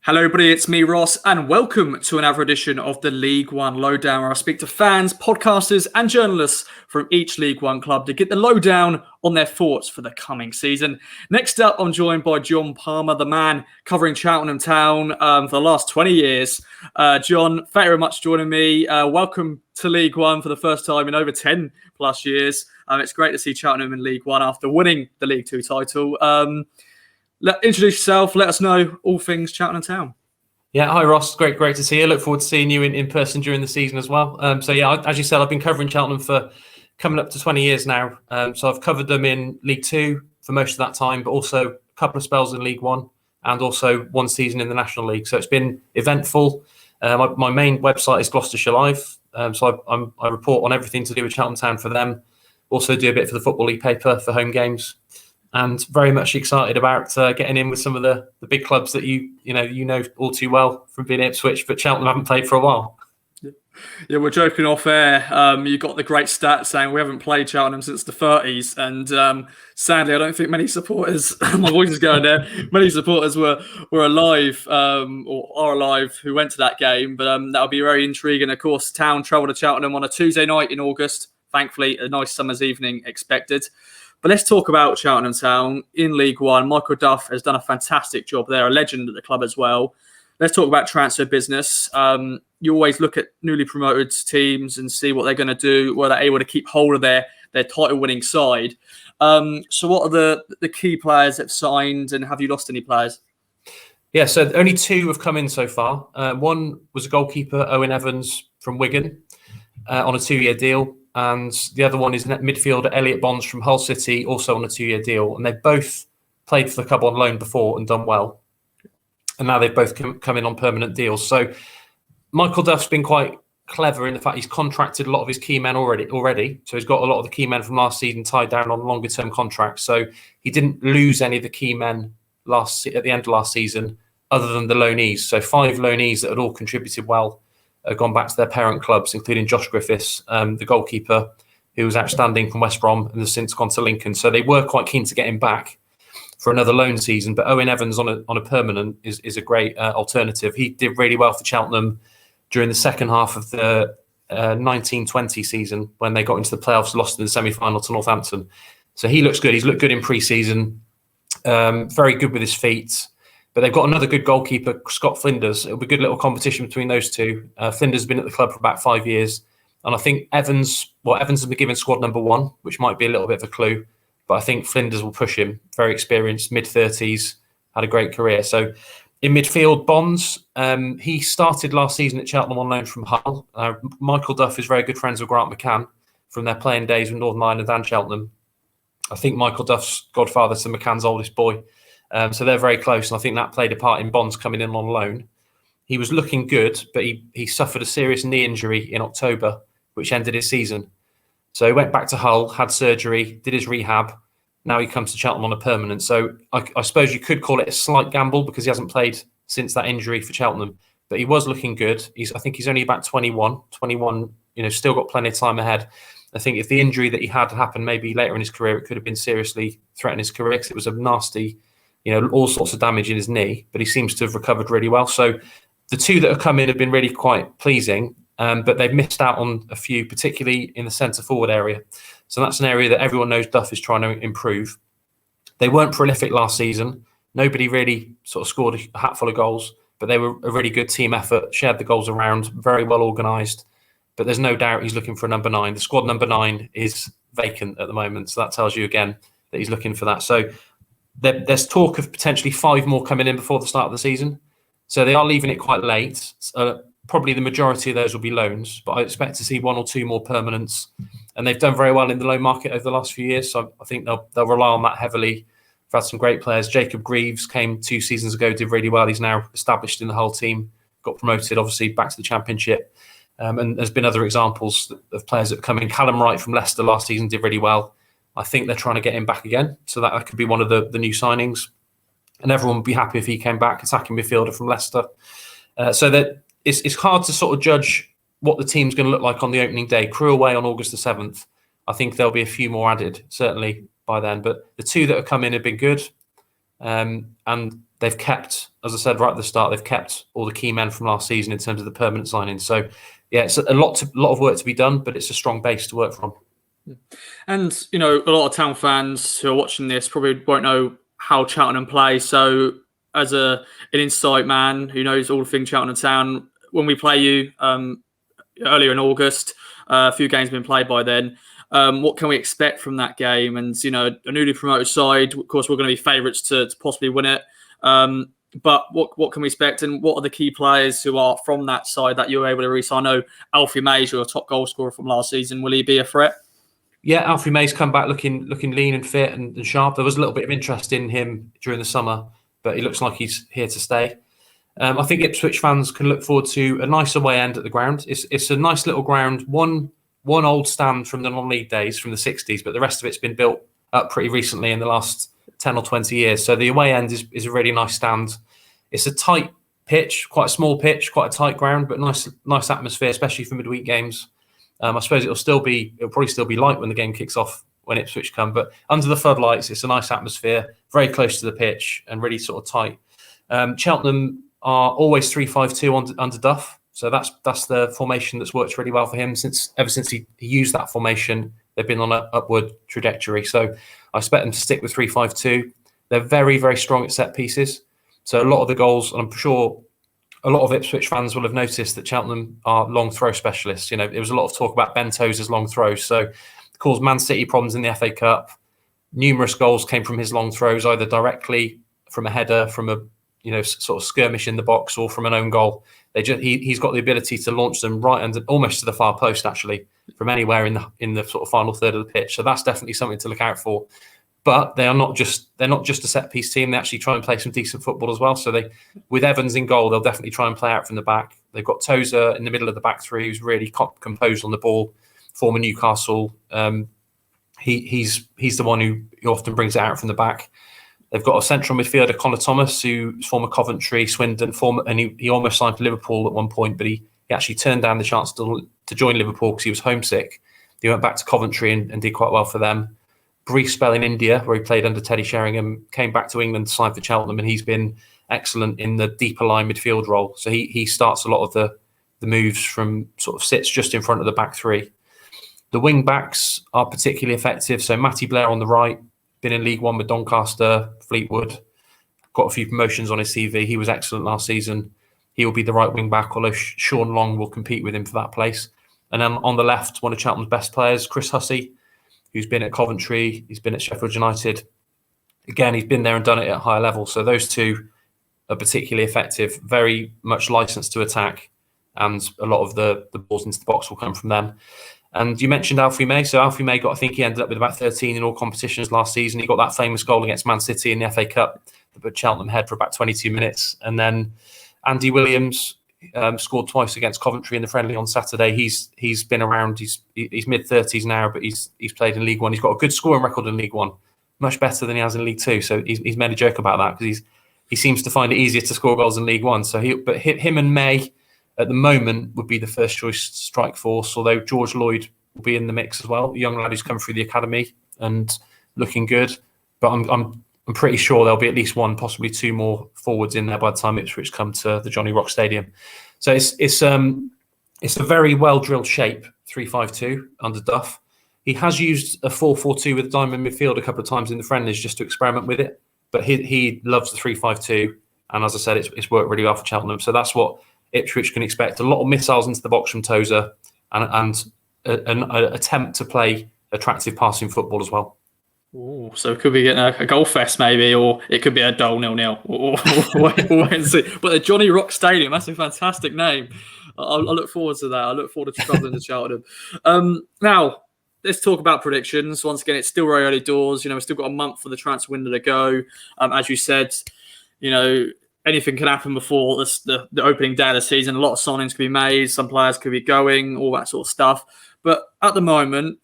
Hello, everybody. It's me, Ross, and welcome to another edition of the League One Lowdown, where I speak to fans, podcasters, and journalists from each League One club to get the lowdown on their thoughts for the coming season. Next up, I'm joined by John Palmer, the man covering Cheltenham Town for the last 20 years. John, thank you very much for joining me. Welcome to League One for the first time in over 10 plus years. It's great to see Cheltenham in League One after winning the League Two title. Introduce yourself. Let us know all things Cheltenham Town. Yeah, hi Ross. Great to see you. Look forward to seeing you in person during the season as well. As you said, I've been covering Cheltenham for coming up to 20 years now. So I've covered them in League Two for most of that time, but also a couple of spells in League One and also one season in the National League. So it's been eventful. My main website is Gloucestershire Live. So I report on everything to do with Cheltenham Town for them. Also do a bit for the Football League paper for home games. And very much excited about getting in with some of the big clubs that you know all too well from being Ipswich, but Cheltenham haven't played for a while. Yeah, we're joking off air. You got the great stat saying we haven't played Cheltenham since the 30s, and sadly, I don't think many supporters. My voice is going there. Many supporters were alive or are alive who went to that game, but that'll be very intriguing. Of course, Town travelled to Cheltenham on a Tuesday night in August. Thankfully, a nice summer's evening expected. But let's talk about Cheltenham Town in League One. Michael Duff has done a fantastic job there, a legend at the club as well. Let's talk about transfer business. You always look at newly promoted teams and see what they're going to do, whether they're able to keep hold of their title-winning side. So what are the key players that have signed, and have you lost any players? Yeah, so only two have come in so far. One was a goalkeeper, Owen Evans from Wigan, on a 2-year deal. And the other one is midfielder Elliot Bonds from Hull City, also on a 2-year deal. And they've both played for the club on loan before and done well. And now they've both come in on permanent deals. So Michael Duff's been quite clever in the fact he's contracted a lot of his key men already. So he's got a lot of the key men from last season tied down on longer term contracts. So he didn't lose any of the key men at the end of last season, other than the loanees. So 5 loanees that had all contributed well. Gone back to their parent clubs, including Josh Griffiths, the goalkeeper, who was outstanding from West Brom and has since gone to Lincoln. So they were quite keen to get him back for another loan season. But Owen Evans on a permanent is a great alternative. He did really well for Cheltenham during the second half of the 19-20 season when they got into the playoffs, lost in the semi-final to Northampton. So he looks good. He's looked good in pre-season, very good with his feet. But they've got another good goalkeeper, Scott Flinders. It'll be a good little competition between those two. Flinders has been at the club for about 5 years. And I think Evans has been given squad number 1, which might be a little bit of a clue. But I think Flinders will push him. Very experienced, mid-30s, had a great career. So in midfield, Bonds, he started last season at Cheltenham on loan from Hull. Michael Duff is very good friends with Grant McCann from their playing days with Northern Ireland and Cheltenham. I think Michael Duff's godfather to McCann's oldest boy. So they're very close, and I think that played a part in Bonds coming in on loan. He was looking good, but he suffered a serious knee injury in October, which ended his season. So he went back to Hull, had surgery, did his rehab. Now he comes to Cheltenham on a permanent. So I suppose you could call it a slight gamble because he hasn't played since that injury for Cheltenham. But he was looking good. I think he's only about 21, still got plenty of time ahead. I think if the injury that he had happened maybe later in his career, it could have been seriously threatening his career because it was a nasty, all sorts of damage in his knee, but he seems to have recovered really well. So the two that have come in have been really quite pleasing, but they've missed out on a few, particularly in the centre forward area. So that's an area that everyone knows Duff is trying to improve. They weren't prolific last season. Nobody really sort of scored a hatful of goals, but they were a really good team effort, shared the goals around, very well organised. But there's no doubt he's looking for a number 9. The squad number 9 is vacant at the moment. So that tells you again that he's looking for that. So there's talk of potentially 5 more coming in before the start of the season. So they are leaving it quite late. Probably the majority of those will be loans, but I expect to see 1 or 2 more permanents. And they've done very well in the loan market over the last few years. So I think they'll rely on that heavily. They've had some great players. Jacob Greaves came 2 seasons ago, did really well. He's now established in the whole team, got promoted, obviously, back to the Championship. And there's been other examples of players that have come in. Callum Wright from Leicester last season did really well. I think they're trying to get him back again. So that could be one of the new signings. And everyone would be happy if he came back, attacking midfielder from Leicester. So that it's hard to sort of judge what the team's going to look like on the opening day. Crewe away on August the 7th. I think there'll be a few more added, certainly by then. But the 2 that have come in have been good. And they've kept, as I said right at the start, they've kept all the key men from last season in terms of the permanent signings. So yeah, it's a lot of work to be done, but it's a strong base to work from. And a lot of Town fans who are watching this probably won't know how Cheltenham play. So, as an insight man who knows all things Cheltenham Town, when we play you earlier in August, a few games have been played by then. What can we expect from that game? And a newly promoted side, of course, we're going to be favourites to possibly win it. But what can we expect, and what are the key players who are from that side that you're able to re-sign? I know Alfie May's your top goal scorer from last season. Will he be a threat? Yeah, Alfie May's come back looking lean and fit and sharp. There was a little bit of interest in him during the summer, but he looks like he's here to stay. I think Ipswich fans can look forward to a nice away end at the ground. It's a nice little ground. One old stand from the non-league days from the 60s, but the rest of it's been built up pretty recently in the last 10 or 20 years. So the away end is a really nice stand. It's a tight pitch, quite a small pitch, quite a tight ground, but nice atmosphere, especially for midweek games. I suppose it'll probably still be light when the game kicks off when Ipswich come, but under the floodlights, it's a nice atmosphere, very close to the pitch and really sort of tight. Cheltenham are always 3-5-2 under Duff, so that's the formation that's worked really well for him ever since he used that formation. They've been on an upward trajectory, so I expect them to stick with 3-5-2. They're very, very strong at set pieces, so a lot of the goals, and I'm sure a lot of Ipswich fans will have noticed that Cheltenham are long throw specialists. There was a lot of talk about Ben Tozer's long throws. So it caused Man City problems in the FA Cup. Numerous goals came from his long throws, either directly from a header, from a sort of skirmish in the box, or from an own goal. He's got the ability to launch them right under, almost to the far post, actually, from anywhere in the sort of final third of the pitch. So that's definitely something to look out for. But they're not just a set piece team. They actually try and play some decent football as well. So with Evans in goal, they'll definitely try and play out from the back. They've got Tozer in the middle of the back three, who's really composed on the ball. Former Newcastle, he's the one who often brings it out from the back. They've got a central midfielder, Connor Thomas, who's former Coventry, Swindon, and he almost signed for Liverpool at one point, but he actually turned down the chance to join Liverpool because he was homesick. He went back to Coventry and did quite well for them. Brief spell in India where he played under Teddy Sheringham, came back to England to sign for Cheltenham, and he's been excellent in the deeper line midfield role. So he starts a lot of the moves from sort of sits just in front of the back three. The wing backs are particularly effective. So Matty Blair on the right, been in League One with Doncaster, Fleetwood, got a few promotions on his CV. He was excellent last season. He will be the right wing back, although Sean Long will compete with him for that place. And then on the left, one of Cheltenham's best players, Chris Hussey, who's been at Coventry, he's been at Sheffield United. Again, he's been there and done it at a higher level. So those two are particularly effective, very much licensed to attack, and a lot of the balls into the box will come from them. And you mentioned Alfie May. So Alfie May I think he ended up with about 13 in all competitions last season. He got that famous goal against Man City in the FA Cup that put Cheltenham ahead for about 22 minutes. And then Andy Williams scored twice against Coventry in the friendly on Saturday. He's been around. He's mid-30s now, but he's played in League One. He's got a good scoring record in League One, much better than he has in League Two. So he's made a joke about that because he seems to find it easier to score goals in League One. So him and May at the moment would be the first choice strike force. Although George Lloyd will be in the mix as well, a young lad who's come through the academy and looking good. But I'm pretty sure there'll be at least one, possibly two more forwards in there by the time Ipswich come to the Johnny Rock Stadium. So it's a very well drilled shape, 3-5-2 under Duff. He has used a 4-4-2 with a diamond midfield a couple of times in the friendlies just to experiment with it. But he loves the 3-5-2, and as I said, it's worked really well for Cheltenham. So that's what Ipswich can expect: a lot of missiles into the box from Tozer, and an attempt to play attractive passing football as well. Ooh, so it could be getting a goal fest maybe, or it could be a dull 0-0. Wait and see. But the Johnny Rock Stadium, that's a fantastic name. I look forward to that. I look forward to travelling to Cheltenham. Now, let's talk about predictions. Once again, it's still very early doors. We've still got a month for the transfer window to go. As you said, anything can happen before the opening day of the season. A lot of signings could be made. Some players could be going, all that sort of stuff. But at the moment,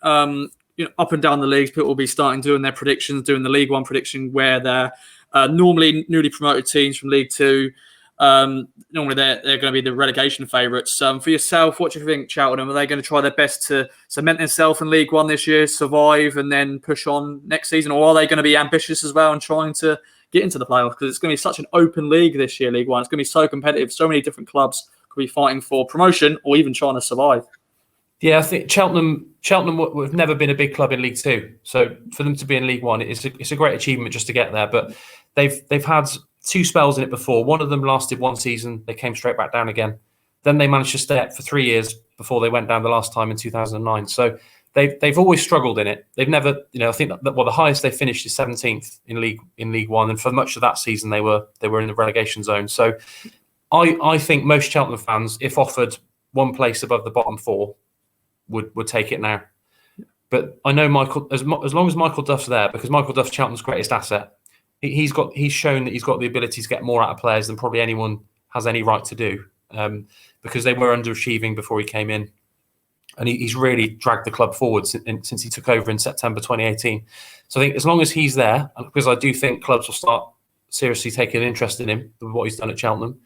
up and down the leagues, people will be starting doing their predictions, doing the League One prediction where they're normally newly promoted teams from League Two. Normally they're going to be the relegation favourites. For yourself, what do you think, Cheltenham? Are they going to try their best to cement themselves in League One this year, survive, and then push on next season? Or are they going to be ambitious as well and trying to get into the playoffs, because it's going to be such an open league this year, League One. It's going to be so competitive. So many different clubs could be fighting for promotion or even trying to survive. Yeah, I think Cheltenham have never been a big club in League Two, so for them to be in League One, it's a great achievement just to get there. But they've had 2 spells in it before. One of them lasted 1 season. They came straight back down again. Then they managed to stay up for 3 years before they went down the last time in 2009. So they've always struggled in it. They've never, I think that the highest they finished is 17th in League One, and for much of that season they were in the relegation zone. So I think most Cheltenham fans, if offered one place above the bottom 4, would take it now. But I know Michael, as long as Michael Duff's there, because Michael Duff's Cheltenham's greatest asset. He's shown that he's got the ability to get more out of players than probably anyone has any right to do, because they were underachieving before he came in, and he's really dragged the club forward since he took over in September 2018. So I think as long as he's there, because I do think clubs will start seriously taking an interest in him with what he's done at Cheltenham.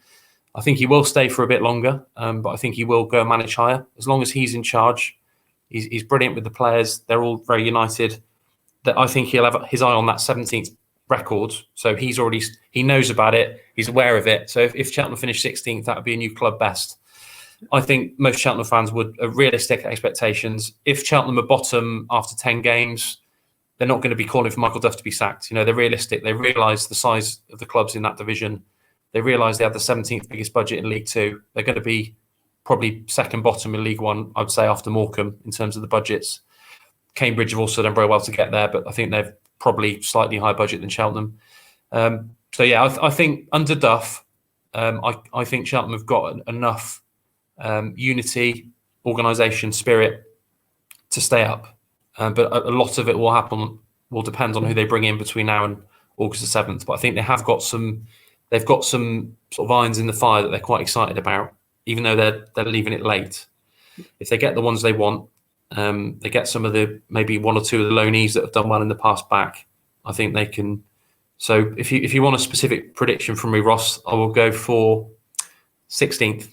I think he will stay for a bit longer, but I think he will go manage higher. As long as he's in charge, he's brilliant with the players. They're all very united. That I think he'll have his eye on that 17th record. So he knows about it. He's aware of it. So if Cheltenham finish 16th, that would be a new club best. I think most Cheltenham fans would have realistic expectations. If Cheltenham are bottom after 10 games, they're not going to be calling for Michael Duff to be sacked. They're realistic. They realise the size of the clubs in that division. They realise they have the 17th biggest budget in League Two. They're going to be probably second bottom in League One, I'd say, after Morecambe in terms of the budgets. Cambridge have also done very well to get there, but I think they've probably slightly higher budget than Cheltenham. So yeah, I think under Duff, I think Cheltenham have got enough unity, organisation, spirit to stay up. But a lot of it will depend on who they bring in between now and August the 7th. But I think they've got some sort of irons in the fire that they're quite excited about, even though they're leaving it late. If they get the ones they want, they get some of the, maybe 1 or 2 of the loanees that have done well in the past back, I think they can. So if you want a specific prediction from me, Ross, I will go for 16th.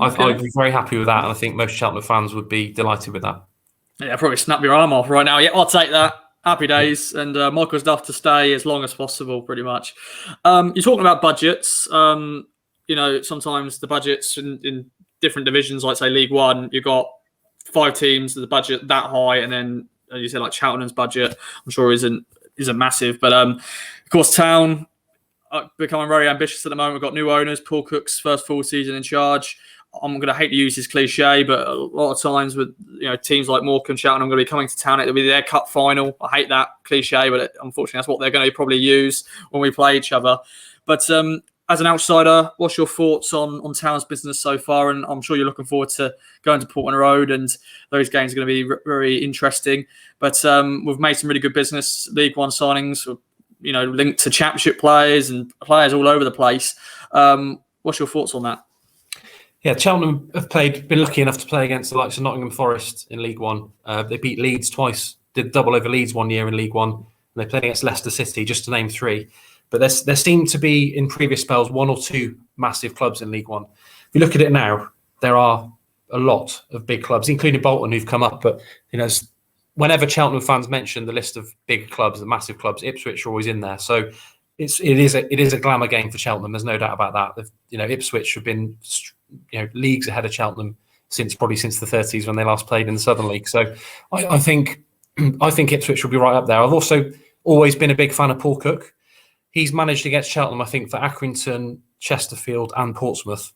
Okay. I'd be very happy with that, and I think most Cheltenham fans would be delighted with that. Yeah, probably snap your arm off right now. Yeah, I'll take that. Happy days, and Michael's Duff to stay as long as possible, pretty much. You're talking about budgets. Sometimes the budgets in different divisions, like say League One, you've got 5 teams, the budget that high, and then as you said, like Cheltenham's budget, I'm sure isn't massive, but of course Town are becoming very ambitious at the moment. We've got new owners. Paul Cook's first full season in charge. I'm going to hate to use this cliche, but a lot of times with teams like Morecambe, Cheltenham, going to be coming to Town. It'll be their cup final. I hate that cliche, but unfortunately, that's what they're going to probably use when we play each other. But as an outsider, what's your thoughts on Town's business so far? And I'm sure you're looking forward to going to Portman Road, and those games are going to be very interesting. But we've made some really good business, League One signings, linked to Championship players and players all over the place. What's your thoughts on that? Yeah, Cheltenham have been lucky enough to play against the likes of Nottingham Forest in League One. They beat Leeds twice, did double over Leeds one year in League One, and they played against Leicester City, just to name 3. But there seem to be, in previous spells, 1 or 2 massive clubs in League One. If you look at it now, there are a lot of big clubs, including Bolton, who've come up. But whenever Cheltenham fans mention the list of big clubs, the massive clubs, Ipswich are always in there. So it is a glamour game for Cheltenham. There's no doubt about that. Ipswich have been leagues ahead of Cheltenham since the 30s when they last played in the Southern League. So I think Ipswich will be right up there. I've also always been a big fan of Paul Cook. He's managed against Cheltenham, I think, for Accrington, Chesterfield and Portsmouth.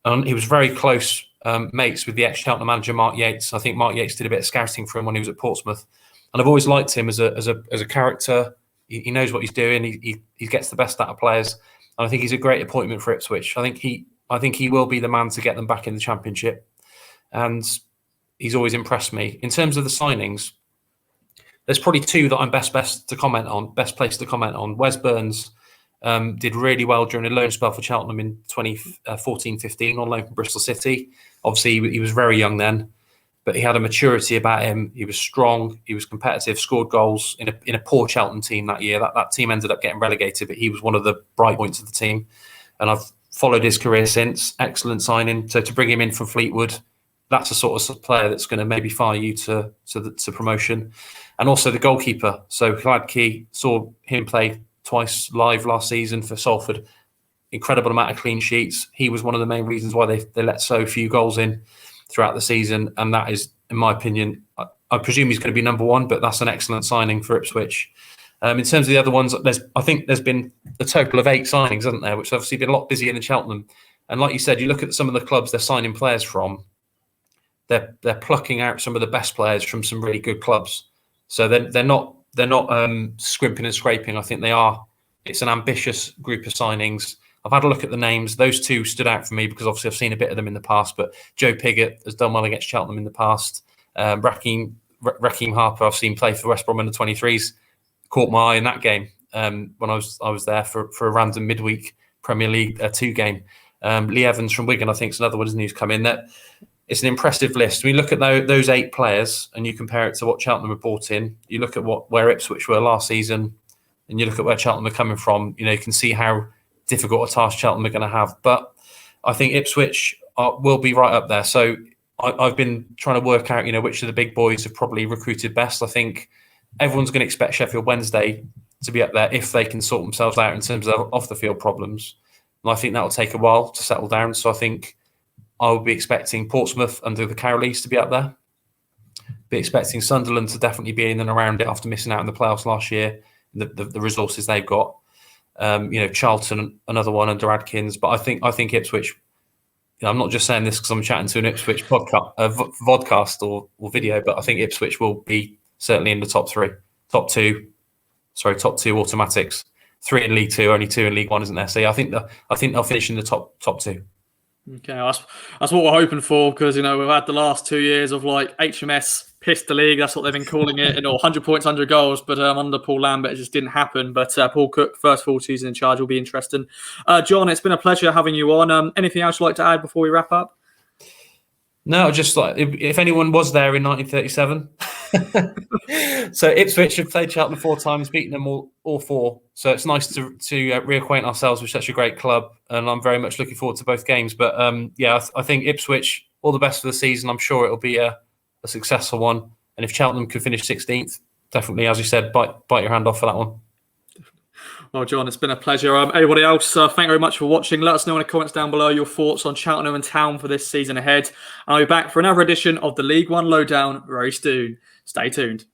And he was very close mates with the ex-Cheltenham manager, Mark Yates. I think Mark Yates did a bit of scouting for him when he was at Portsmouth. And I've always liked him as a character. He knows what he's doing. He gets the best out of players. And I think he's a great appointment for Ipswich. I think he will be the man to get them back in the Championship. And he's always impressed me. In terms of the signings, there's probably 2 that I'm best placed to comment on. Wes Burns did really well during a loan spell for Cheltenham in 2014-15 on loan from Bristol City. Obviously, he was very young then, but he had a maturity about him. He was strong. He was competitive, scored goals in a poor Cheltenham team that year. That team ended up getting relegated, but he was one of the bright points of the team. And I've followed his career since. Excellent signing. So to bring him in from Fleetwood, that's a sort of player that's going to maybe fire you to promotion. And also the goalkeeper. So Hladky, saw him play twice live last season for Salford. Incredible amount of clean sheets. He was one of the main reasons why they let so few goals in throughout the season. And that is, in my opinion, I presume he's going to be number one, but that's an excellent signing for Ipswich. In terms of the other ones, I think there's been a total of 8 signings, hasn't there? Which has obviously been a lot busier than Cheltenham. And like you said, you look at some of the clubs they're signing players from. They're plucking out some of the best players from some really good clubs. So they're not scrimping and scraping. I think they are. It's an ambitious group of signings. I've had a look at the names. Those 2 stood out for me because obviously I've seen a bit of them in the past. But Joe Pigott has done well against Cheltenham in the past. Raheem Harper, I've seen play for West Brom in the 23s. Caught my eye in that game when I was there for a random midweek Premier League 2 game. Lee Evans from Wigan, I think, is another one who's come in. That it's an impressive list. When you look at those 8 players and you compare it to what Cheltenham have brought in, you look at where Ipswich were last season, and you look at where Cheltenham are coming from. You can see how difficult a task Cheltenham are going to have. But I think Ipswich will be right up there. So I've been trying to work out, which of the big boys have probably recruited best. I think everyone's going to expect Sheffield Wednesday to be up there if they can sort themselves out in terms of off-the-field problems. And I think that will take a while to settle down. So I think I will be expecting Portsmouth under the Cowleys to be up there. Be expecting Sunderland to definitely be in and around it after missing out in the playoffs last year. The resources they've got. Charlton, another one under Adkins. But I think Ipswich. I'm not just saying this because I'm chatting to an Ipswich vodcast or video, but I think Ipswich will be certainly in the top 2 automatics. 3 in League 2, only 2 in League 1, isn't there? So yeah, I think they'll finish in the top 2. Okay, that's what we're hoping for, because we've had the last 2 years of like HMS pissed the league. That's what they've been calling it. 100 points, 100 goals. But under Paul Lambert, it just didn't happen. But Paul Cook, first full season in charge, will be interesting. John, it's been a pleasure having you on. Anything else you'd like to add before we wrap up? No, just like if anyone was there in 1937. So Ipswich have played Cheltenham 4 times, beaten them all 4. So it's nice to reacquaint ourselves with such a great club, and I'm very much looking forward to both games. But I think Ipswich, all the best for the season. I'm sure it'll be a successful one. And if Cheltenham can finish 16th, definitely, as you said, bite your hand off for that one. Well, John, it's been a pleasure. Everybody else, thank you very much for watching. Let us know in the comments down below your thoughts on Cheltenham Town for this season ahead. I'll be back for another edition of the League One Lowdown very soon. Stay tuned.